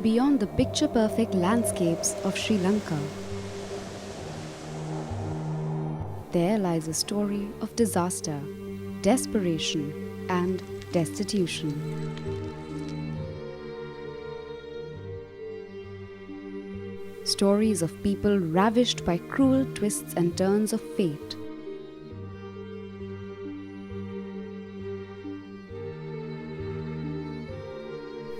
beyond the picture-perfect landscapes of Sri Lanka, there lies a story of disaster, desperation, and destitution. Stories of people ravished by cruel twists and turns of fate.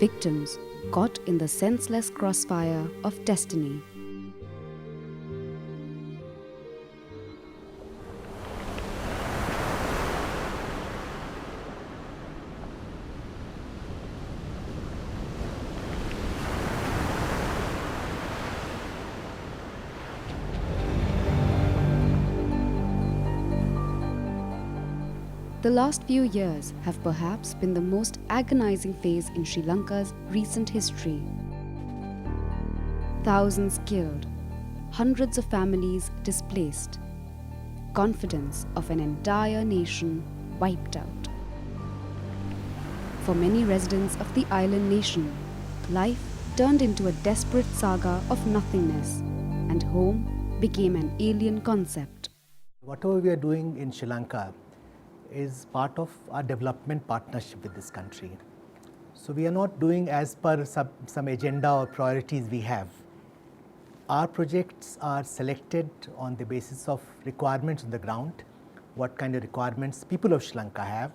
Victims caught in the senseless crossfire of destiny. The last few years have perhaps been the most agonizing phase in Sri Lanka's recent history. Thousands killed, hundreds of families displaced, confidence of an entire nation wiped out. For many residents of the island nation, life turned into a desperate saga of nothingness, and home became an alien concept. Whatever we are doing in Sri Lanka is part of our development partnership with this country. So we are not doing as per some agenda or priorities we have. Our projects are selected on the basis of requirements on the ground, what kind of requirements people of Sri Lanka have,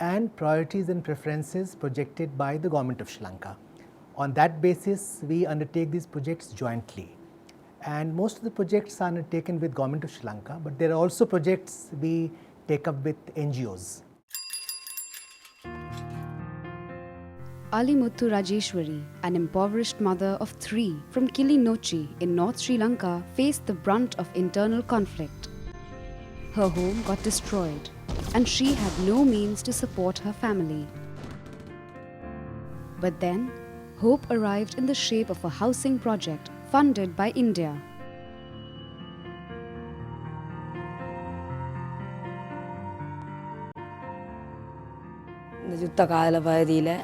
and priorities and preferences projected by the government of Sri Lanka. On that basis, we undertake these projects jointly. And most of the projects are undertaken with government of Sri Lanka, but there are also projects we take up with NGOs. Alimuthu Rajeshwari, an impoverished mother of 3 from Kilinochi in North Sri Lanka, faced the brunt of internal conflict. Her home got destroyed, and she had no means to support her family. But then, hope arrived in the shape of a housing project funded by India. இந்த யுத்த கால பகுதியில்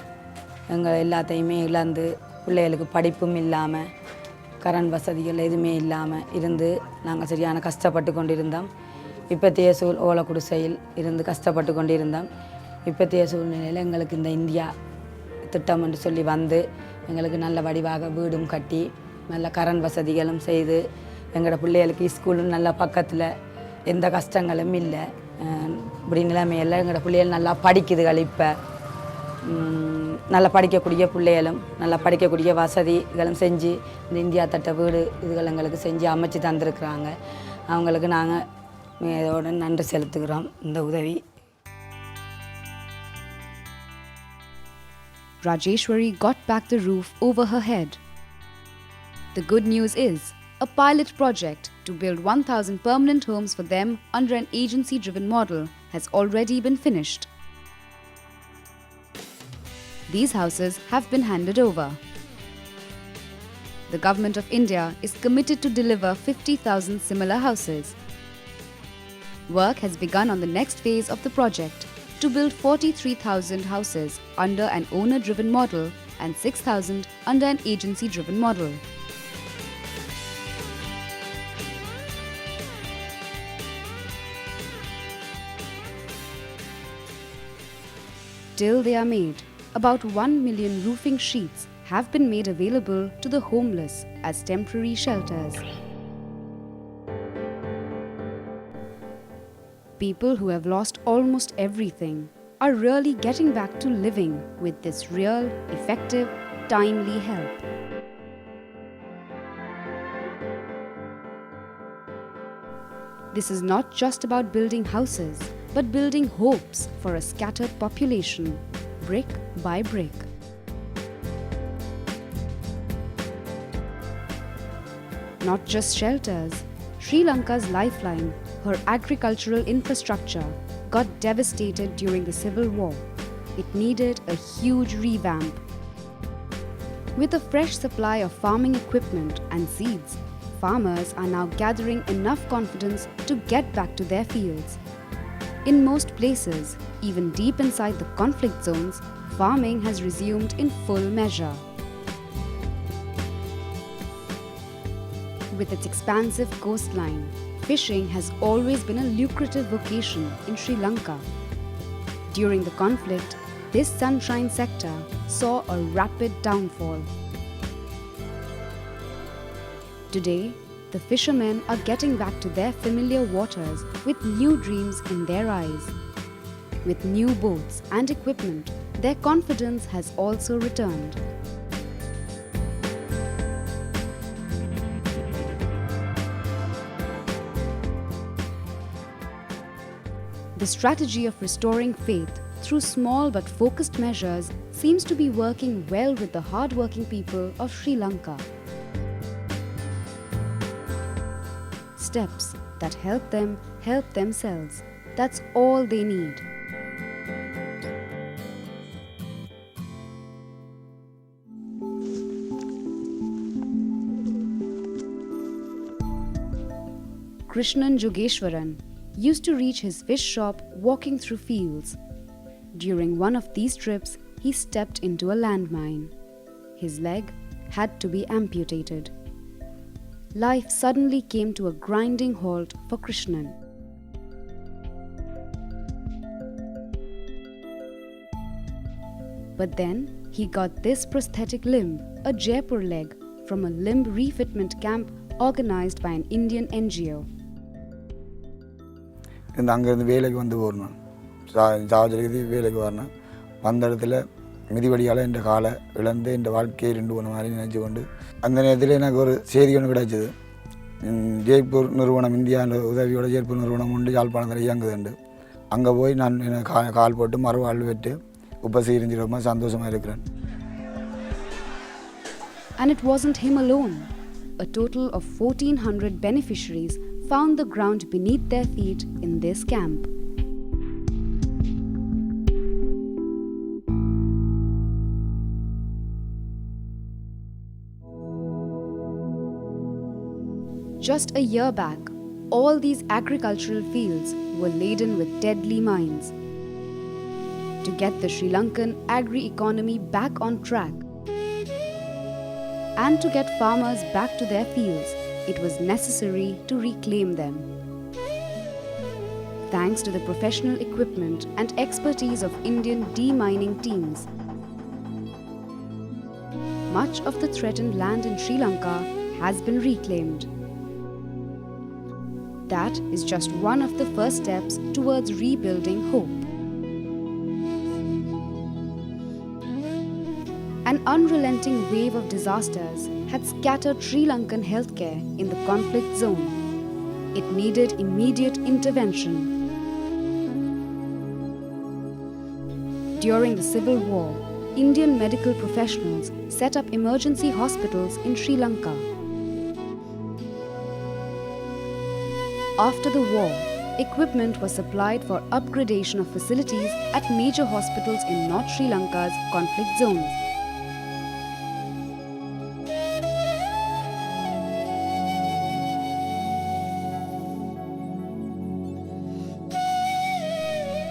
எங்கள் எல்லாத்தையுமே இழந்து பிள்ளைகளுக்கு படிப்பும் இல்லாமல் கரண்ட் வசதிகள் எதுவுமே இல்லாமல் இருந்து நாங்கள் சரியான கஷ்டப்பட்டு கொண்டிருந்தோம். இப்போத்தைய ஓலை குடிசையில் இருந்து கஷ்டப்பட்டு கொண்டிருந்தோம். இப்போத்தைய சூழ்நிலையில் எங்களுக்கு இந்த இந்தியா திட்டம் என்று சொல்லி வந்து எங்களுக்கு நல்ல வடிவாக வீடும் கட்டி நல்ல கரண்ட் வசதிகளும் செய்து எங்களோட பிள்ளைகளுக்கு ஸ்கூலும் நல்ல பக்கத்தில் எந்த கஷ்டங்களும் இல்லை. இப்படி நிலைமையில் எங்களோட பிள்ளைகள் நல்லா படிக்குதுகள். இப்போ நல்லா படிக்கக்கூடிய பிள்ளைகளும் நல்லா படிக்கக்கூடிய வசதிகளும் செஞ்சு இந்த இந்தியா தட்ட வீடு இதுகள் எங்களுக்கு செஞ்சு அமைச்சு தந்திருக்கிறாங்க. அவங்களுக்கு நாங்கள் இதோட நன்றி செலுத்துகிறோம் இந்த உதவி. Rajeshwari got back the roof over her head. The good news is, a pilot project to build 1,000 permanent homes for them under an agency-driven model has already been finished. These houses have been handed over. The Government of India is committed to deliver 50,000 similar houses. Work has begun on the next phase of the project to build 43,000 houses under an owner-driven model and 6,000 under an agency-driven model. Till they are made, about 1 million roofing sheets have been made available to the homeless as temporary shelters. People who have lost almost everything are really getting back to living with this real, effective, timely help. This is not just about building houses, but building hopes for a scattered population, brick by brick. Not just shelters, Sri Lanka's lifeline, her agricultural infrastructure, got devastated during the civil war. It needed a huge revamp. With a fresh supply of farming equipment and seeds, farmers are now gathering enough confidence to get back to their fields. In most places, even deep inside the conflict zones, farming has resumed in full measure. With its expansive coastline, fishing has always been a lucrative vocation in Sri Lanka. During the conflict, this sunshine sector saw a rapid downfall. Today, the fishermen are getting back to their familiar waters with new dreams in their eyes. With new boats and equipment, their confidence has also returned. The strategy of restoring faith through small but focused measures seems to be working well with the hard-working people of Sri Lanka. Steps that help them help themselves. That's all they need. Krishnan Jogeshwaran used to reach his fish shop walking through fields. During one of these trips, he stepped into a landmine. His leg had to be amputated. Life suddenly came to a grinding halt for Krishnan. But then he got this prosthetic limb, a Jaipur leg, from a limb refitment camp organized by an Indian NGO. இந்த அங்கேருந்து வேலைக்கு வந்து போடணும் ஜாவஜலுக்கு வேலைக்கு வரணும் வந்த இடத்துல மிதிவடியால் என் காலை இழந்து என் வாழ்க்கையை ரெண்டு போன மாதிரி நினச்சி கொண்டு அந்த நேரத்தில் எனக்கு ஒரு செய்தி ஒன்று கிடைச்சிது. ஜெய்ப்பூர் நிறுவனம் இந்தியாவில் உதவியோட ஜெய்ப்பூர் நிறுவனம் உண்டு யாழ்ப்பாணத்தில் இயங்குதுண்டு. அங்கே போய் நான் எனக்கு கால் போட்டு மறுவாழ்வு பெற்று இப்போ சீரிஞ்சு ரொம்ப சந்தோஷமாக இருக்கிறேன். And it wasn't him alone. A total of 1,400 beneficiaries found the ground beneath their feet in this camp. Just a year back, all these agricultural fields were laden with deadly mines. To get the Sri Lankan agri-economy back on track and to get farmers back to their fields, it was necessary to reclaim them. Thanks to the professional equipment and expertise of Indian demining teams, much of the threatened land in Sri Lanka has been reclaimed. That is just one of the first steps towards rebuilding hope. An unrelenting wave of disasters had scattered Sri Lankan healthcare in the conflict zone. It needed immediate intervention. During the Civil War, Indian medical professionals set up emergency hospitals in Sri Lanka. After the war, equipment was supplied for upgradation of facilities at major hospitals in North Sri Lanka's conflict zones.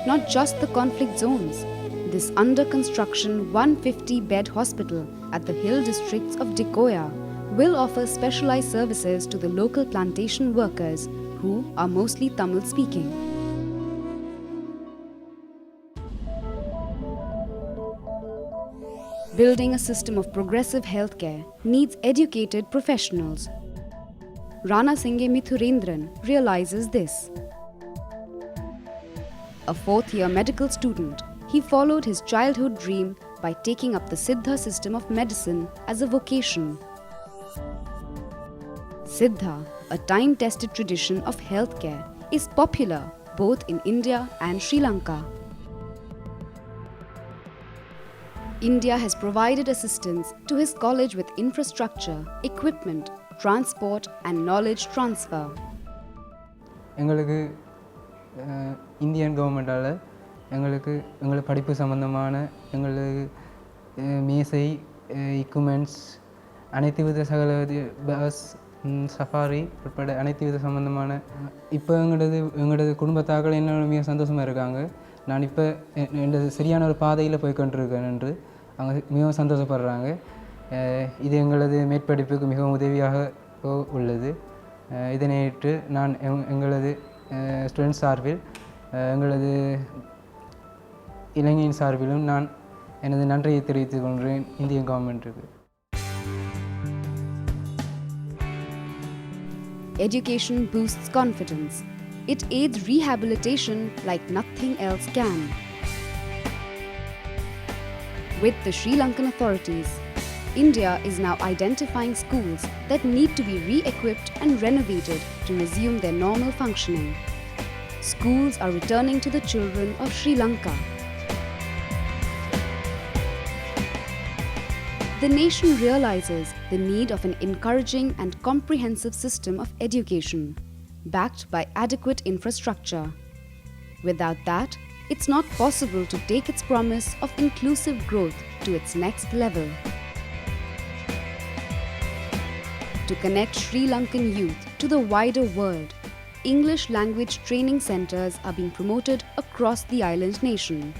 Not just the conflict zones. This under-construction 150-bed hospital at the hill districts of Dikoya will offer specialized services to the local plantation workers who are mostly Tamil-speaking. Building a system of progressive healthcare needs educated professionals. Rana Singhe Mithurendran realizes this. A fourth-year medical student, he followed his childhood dream by taking up the Siddha system of medicine as a vocation. Siddha, a time-tested tradition of healthcare, is popular both in India and Sri Lanka. India has provided assistance to his college with infrastructure, equipment, transport and knowledge transfer. எங்களுக்கு Indian கவர்மெண்டால் எங்களை படிப்பு சம்பந்தமான எங்களுக்கு மேசை equipments அனைத்து வித சகல bus safari உட்பட அனைத்து வித சம்பந்தமான இப்போ எங்களது குடும்பத்தாக்கள் என்ன மிக சந்தோஷமாக இருக்காங்க. நான் இப்போ என்னது சரியான ஒரு பாதையில் போய் கொண்டிருக்கேன் என்று அவங்க மிகவும் சந்தோஷப்படுறாங்க. இது எங்களது மேற்படிப்புக்கு மிகவும் உதவியாக உள்ளது. இதனையிட்டு நான் எங்களது ஸ்டூடெண்ட் சார்பில் எங்களது இளைஞரின் சார்பிலும் நான் எனது நன்றியை தெரிவித்துக் கொள்கிறேன் இந்தியன் கவர்மெண்ட்டுக்கு. Education boosts confidence. It aids rehabilitation like nothing else can. With the Sri Lankan authorities, India is now identifying schools that need to be re-equipped and renovated to resume their normal functioning. Schools are returning to the children of Sri Lanka. The nation realizes the need of an encouraging and comprehensive system of education, backed by adequate infrastructure. Without that, it's not possible to take its promise of inclusive growth to its next level. To connect Sri Lankan youth to the wider world, English language training centers are being promoted across the island nation.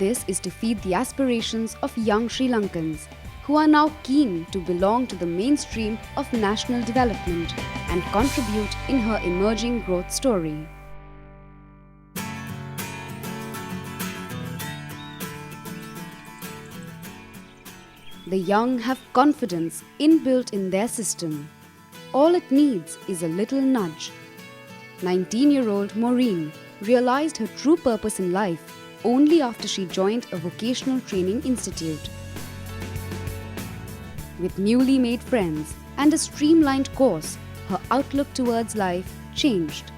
This is to feed the aspirations of young Sri Lankans who are now keen to belong to the mainstream of national development and contribute in her emerging growth story. The young have confidence inbuilt in their system. All it needs is a little nudge. 19-year-old Maureen realized her true purpose in life only after she joined a vocational training institute. With newly made friends and a streamlined course, her outlook towards life changed.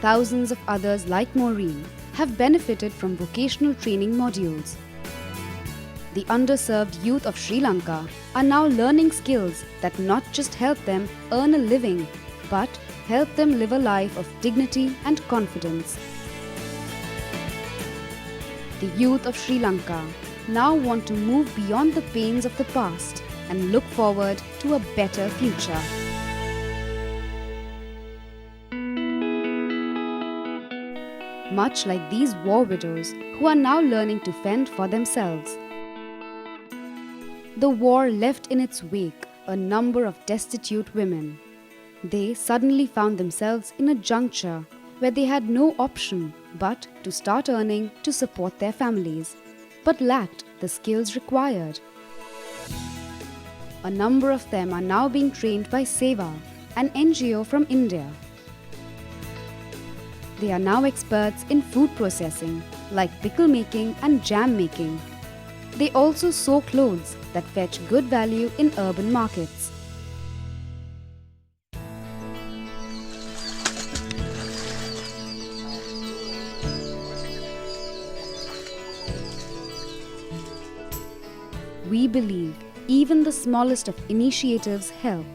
Thousands of others like Maureen have benefited from vocational training modules. The underserved youth of Sri Lanka are now learning skills that not just help them earn a living, but help them live a life of dignity and confidence. The youth of Sri Lanka now want to move beyond the pains of the past and look forward to a better future. Much like these war widows who are now learning to fend for themselves. The war left in its wake a number of destitute women. They suddenly found themselves in a juncture where they had no option but to start earning to support their families, but lacked the skills required. A number of them are now being trained by Seva, an NGO from India. They are now experts in food processing, like pickle making and jam making. They also sew clothes that fetch good value in urban markets. We believe even the smallest of initiatives help.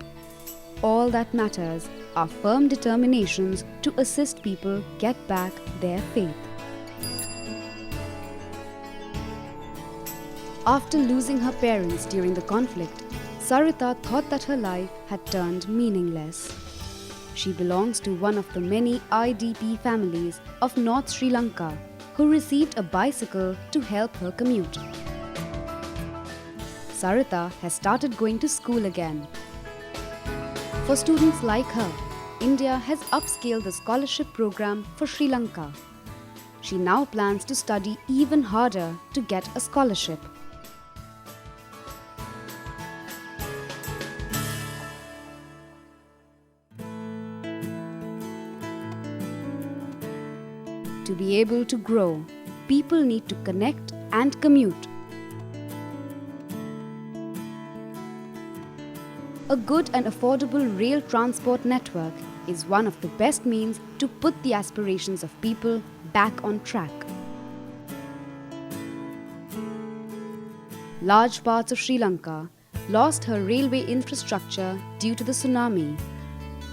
All that matters are firm determinations to assist people get back their faith. After losing her parents during the conflict, Sarita thought that her life had turned meaningless. She belongs to one of the many IDP families of North Sri Lanka who received a bicycle to help her commute. Sarita has started going to school again. For students like her, India has upscaled the scholarship program for Sri Lanka. She now plans to study even harder to get a scholarship. To be able to grow, people need to connect and commute. A good and affordable rail transport network is one of the best means to put the aspirations of people back on track. Large parts of Sri Lanka lost her railway infrastructure due to the tsunami.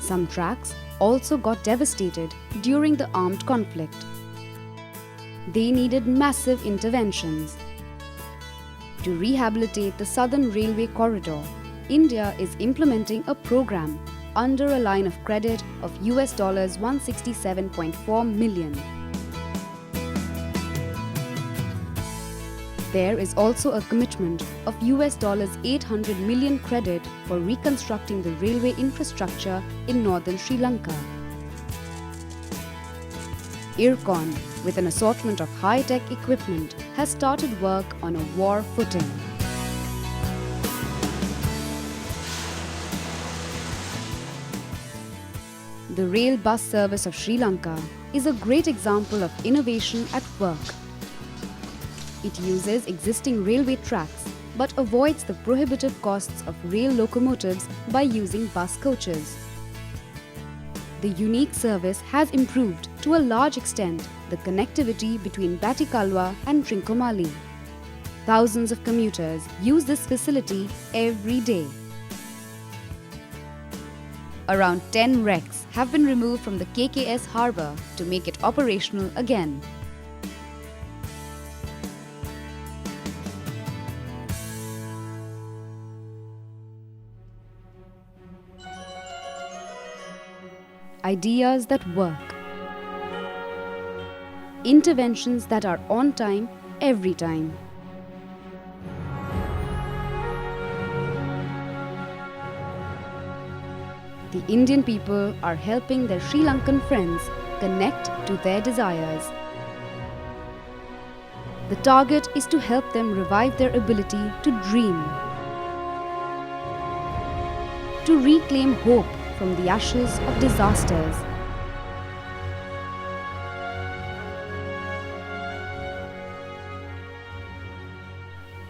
Some tracks also got devastated during the armed conflict. They needed massive interventions. To rehabilitate the southern railway corridor, India is implementing a program under a line of credit of $167.4 million. There is also a commitment of US $800 million credit for reconstructing the railway infrastructure in northern Sri Lanka. IRCON, with an assortment of high-tech equipment, has started work on a war footing. The rail bus service of Sri Lanka is a great example of innovation at work. It uses existing railway tracks but avoids the prohibitive costs of rail locomotives by using bus coaches. The unique service has improved to a large extent the connectivity between Batticaloa and Trincomalee. Thousands of commuters use this facility every day. Around 10 wrecks have been removed from the KKS harbour to make it operational again. Ideas that work. Interventions that are on time every time. The Indian people are helping their Sri Lankan friends connect to their desires. The target is to help them revive their ability to dream, to reclaim hope from the ashes of disasters.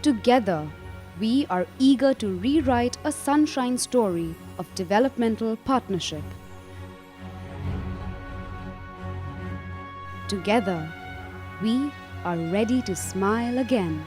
Together, we are eager to rewrite a sunshine story of developmental partnership. Together, we are ready to smile again.